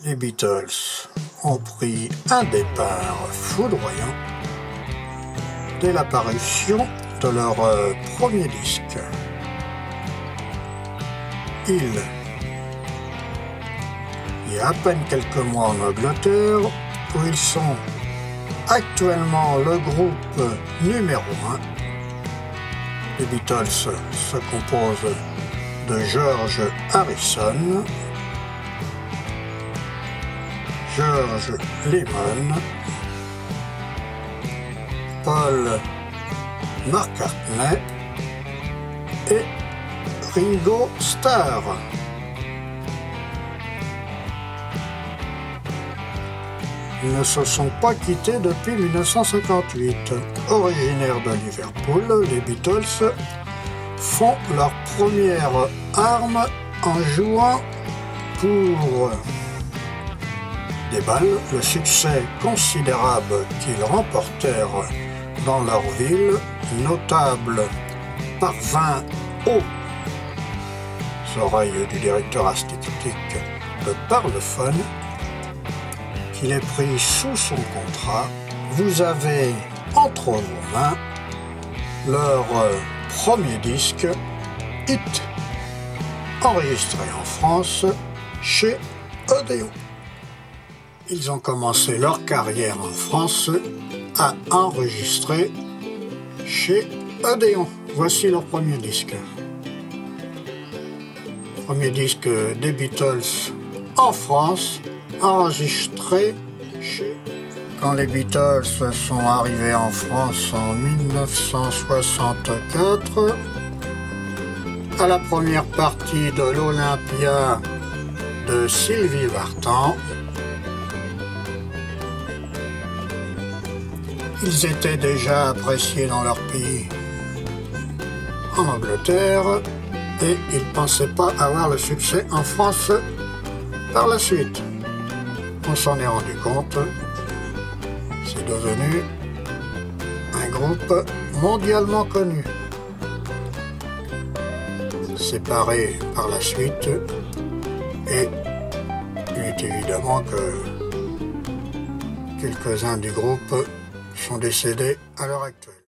Les Beatles ont pris un départ foudroyant dès l'apparition de leur premier disque. Il y a à peine quelques mois en Angleterre, où ils sont actuellement le groupe numéro 1. Les Beatles se composent de George Harrison, George Lemon, Paul McCartney et Ringo Starr. Ils ne se sont pas quittés depuis 1958. Originaires de Liverpool, les Beatles font leur première arme en jouant pour des balles. Le succès considérable qu'ils remportèrent dans leur ville, notable, parvint aux oreilles du directeur artistique de Parlophone, qu'il est pris sous son contrat. Vous avez entre vos mains leur premier disque, Hit, enregistré en France chez Odeon. Ils ont commencé leur carrière en France à enregistrer chez Odeon. Voici leur premier disque. Premier disque des Beatles en France, enregistré chez... Quand les Beatles sont arrivés en France en 1964, à la première partie de l'Olympia de Sylvie Vartan, ils étaient déjà appréciés dans leur pays, en Angleterre, et ils ne pensaient pas avoir le succès en France par la suite. On s'en est rendu compte, c'est devenu un groupe mondialement connu. Séparés par la suite, et il est évidemment que quelques-uns du groupe sont décédés à l'heure actuelle.